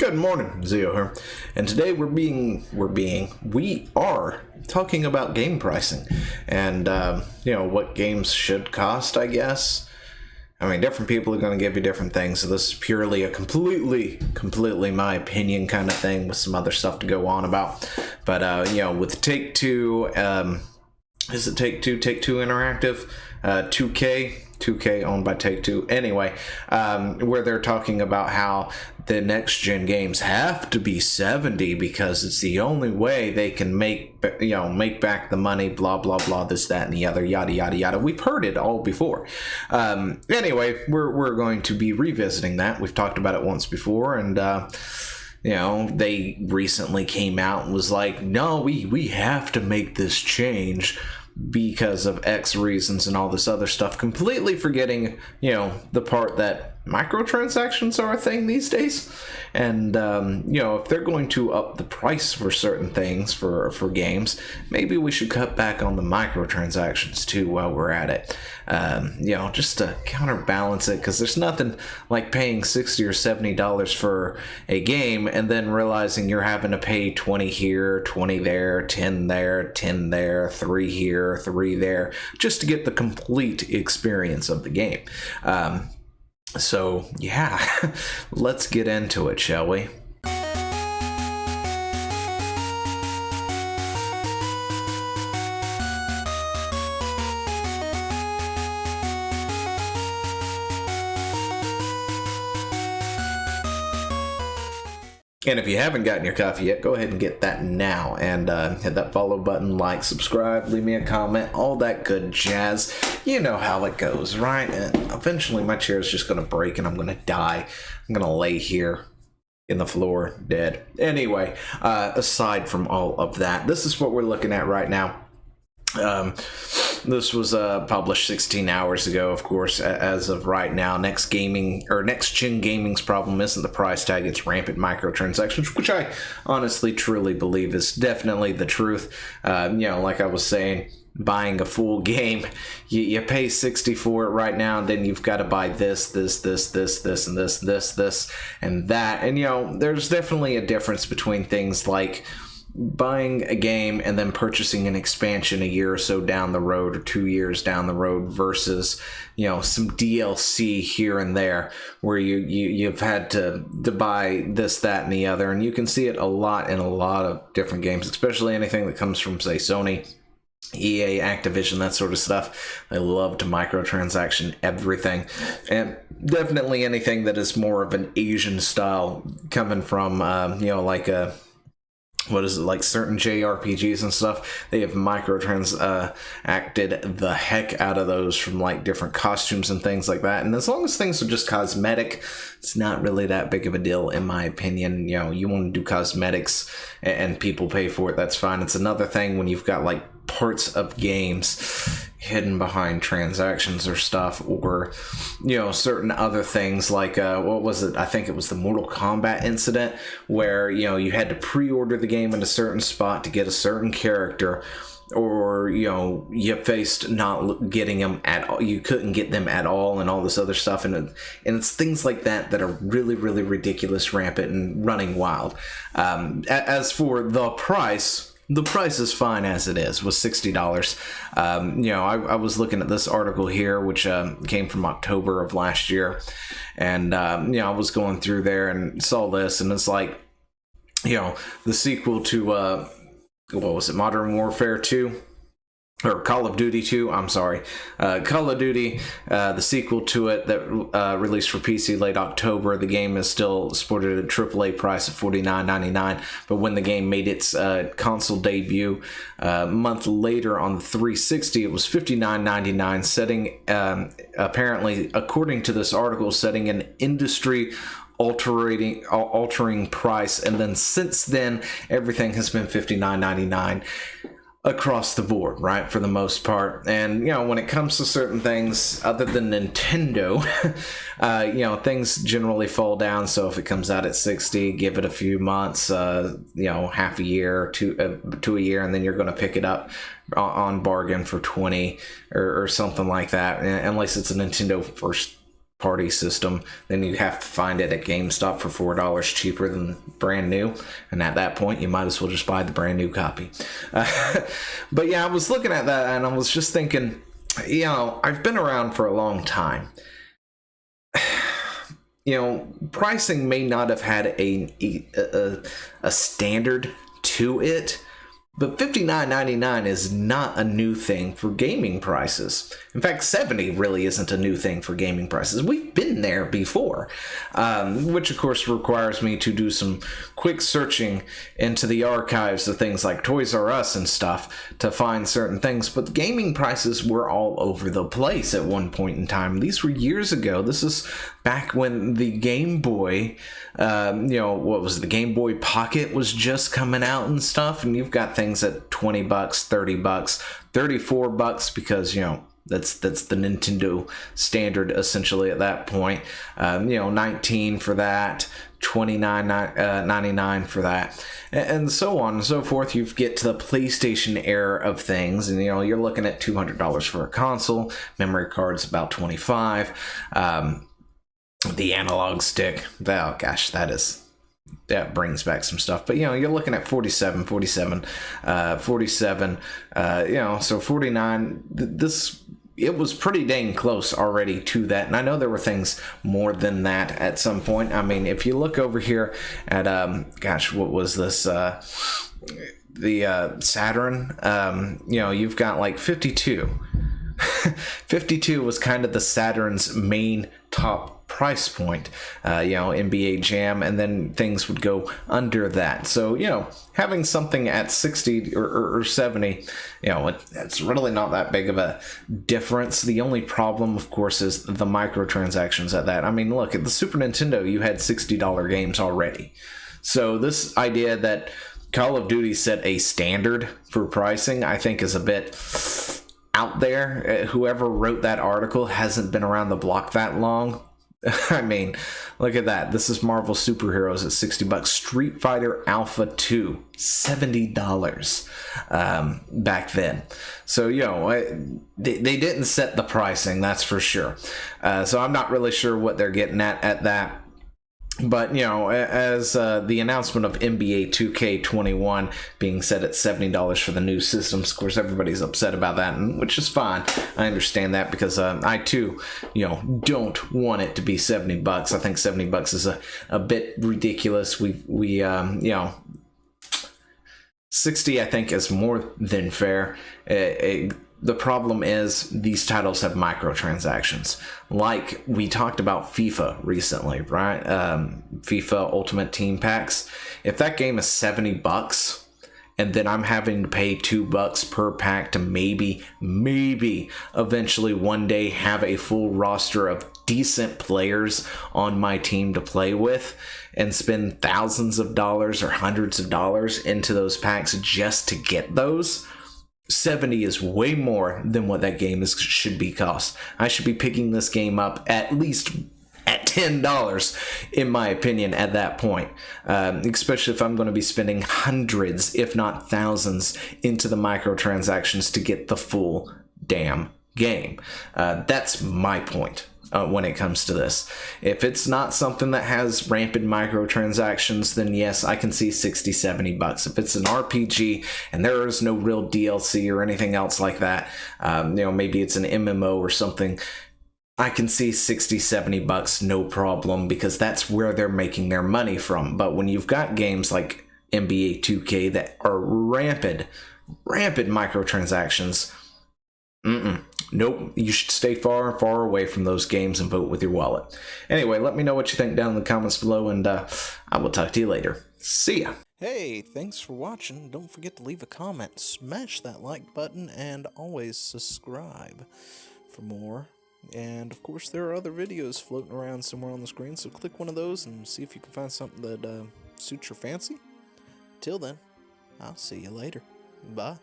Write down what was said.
Good morning, Zio here, and today we are talking about game pricing and what games should cost. I guess. I mean, different people are going to give you different things, so this is purely a completely my opinion kind of thing with some other stuff to go on about. But with Take-Two, is it Take-Two Interactive, 2K owned by Take-Two. Anyway, where they're talking about how the next gen games have to be 70 because it's the only way they can make back the money, blah blah blah, this, that, and the other, yada yada yada. We've heard it all before. Anyway, we're going to be revisiting that. We've talked about it once before, and they recently came out and was like, no, we have to make this change because of X reasons and all this other stuff, completely forgetting, the part that microtransactions are a thing these days. And, if they're going to up the price for certain things for games, maybe we should cut back on the microtransactions too while we're at it. Just to counterbalance it, because there's nothing like paying $60 or $70 for a game and then realizing you're having to pay 20 here, 20 there, 10 there, 10 there, 3 here, 3 there, just to get the complete experience of the game. So yeah, let's get into it, shall we? And if you haven't gotten your coffee yet, go ahead and get that now, and hit that follow button, like, subscribe, leave me a comment, all that good jazz. You know how it goes, right? And eventually my chair is just going to break and I'm going to die. I'm going to lay here in the floor dead. Anyway, aside from all of that, this is what we're looking at right now. This was published 16 hours ago, of course. As of right now, next gen gaming's problem isn't the price tag, it's rampant microtransactions, which I honestly truly believe is definitely the truth. Like I was saying, buying a full game, you pay $60 for it right now, and then you've got to buy this and this and that. And there's definitely a difference between things like buying a game and then purchasing an expansion a year or so down the road, or 2 years down the road, versus some DLC here and there where you've had to buy this, that, and the other. And you can see it a lot in a lot of different games, especially anything that comes from, say, Sony, EA, Activision, that sort of stuff. They love to microtransaction everything, and definitely anything that is more of an Asian style, coming from like a like certain JRPGs and stuff. They have acted the heck out of those, from like different costumes and things like that. And as long as things are just cosmetic, it's not really that big of a deal, in my opinion. You want to do cosmetics and people pay for it, that's fine. It's another thing when you've got like parts of games hidden behind transactions or stuff, or certain other things like what was it? I think it was the Mortal Kombat incident, where you had to pre-order the game in a certain spot to get a certain character, or you faced not getting them at all, you couldn't get them at all, and all this other stuff. And it's things like that that are really, really ridiculous, rampant, and running wild. As for the price is fine as it is, with $60. I was looking at this article here, which came from October of last year, and I was going through there and saw this, and it's like, the sequel to what was it, Modern Warfare 2? Or Call of Duty 2, I'm sorry. Call of Duty, the sequel to it that released for PC late October. The game is still sported at a AAA price of $49.99, but when the game made its console debut a month later on the 360, it was $59.99, setting, apparently, according to this article, setting an industry altering price. And then since then, everything has been $59.99. across the board, right, for the most part. And when it comes to certain things other than Nintendo, things generally fall down. So if it comes out at 60, give it a few months, half a year to a year, and then you're going to pick it up on bargain for 20 or something like that, unless it's a Nintendo first party system, then you have to find it at GameStop for $4 cheaper than brand new, and at that point you might as well just buy the brand new copy. But yeah, I was looking at that and I was just thinking, you know, I've been around for a long time. You know, pricing may not have had a standard to it, but $59.99 is not a new thing for gaming prices. In fact, $70 really isn't a new thing for gaming prices. We've been there before, which of course requires me to do some quick searching into the archives of things like Toys R Us and stuff to find certain things. But gaming prices were all over the place at one point in time. These were years ago. This is back when the Game Boy, you know, what was it, the Game Boy Pocket was just coming out and stuff, and you've got things at $20, $30, $34 because, you know, that's the Nintendo standard essentially at that point. You know, $19 for that, $29.99 for that, and so on and so forth. You get to the PlayStation era of things, and you know, you're looking at $200 for a console. Memory card's about $25. The analog stick, oh gosh, that brings back some stuff. But you know, you're looking at 47, you know, so 49. It was pretty dang close already to that, and I know there were things more than that at some point. I mean, if you look over here at gosh, what was this, the Saturn, you know, you've got like 52. 52 was kind of the Saturn's main top price point, you know, NBA Jam, and then things would go under that. So, you know, having something at 60 or 70, you know, it's really not that big of a difference. The only problem, of course, is the microtransactions at that. I mean, look, at the Super Nintendo, you had $60 games already. So this idea that Call of Duty set a standard for pricing, I think, is a bit out there. Whoever wrote that article hasn't been around the block that long. I mean, look at that. This is Marvel Superheroes at $60. Street Fighter Alpha 2, $70 back then. So, you know, they didn't set the pricing, that's for sure. So I'm not really sure what they're getting at that. But, you know, as the announcement of NBA 2K21 being set at $70 for the new systems, of course, everybody's upset about that, and which is fine. I understand that because I, too, you know, don't want it to be $70. I think $70 is a bit ridiculous. We you know, 60, I think, is more than fair. The problem is these titles have microtransactions. Like we talked about FIFA recently, right? FIFA Ultimate Team Packs. If that game is $70 and then I'm having to pay $2 per pack to maybe eventually one day have a full roster of decent players on my team to play with and spend thousands of dollars or hundreds of dollars into those packs just to get those, 70 is way more than what that game should be cost. I should be picking this game up at least at $10, in my opinion, at that point. Especially if I'm going to be spending hundreds, if not thousands, into the microtransactions to get the full damn game. That's my point. When it comes to this, if it's not something that has rampant microtransactions, then yes, I can see $60-$70. If it's an RPG and there is no real DLC or anything else like that, you know, maybe it's an MMO or something, I can see $60-$70 no problem, because that's where they're making their money from. But when you've got games like NBA 2K that are rampant microtransactions, nope, you should stay far away from those games and vote with your wallet. Anyway, let me know what you think down in the comments below, and I will talk to you later. See ya. Hey, thanks for watching. Don't forget to leave a comment, smash that like button, and always subscribe for more. And of course, there are other videos floating around somewhere on the screen, so click one of those and see if you can find something that suits your fancy. Till then, I'll see you later. Bye.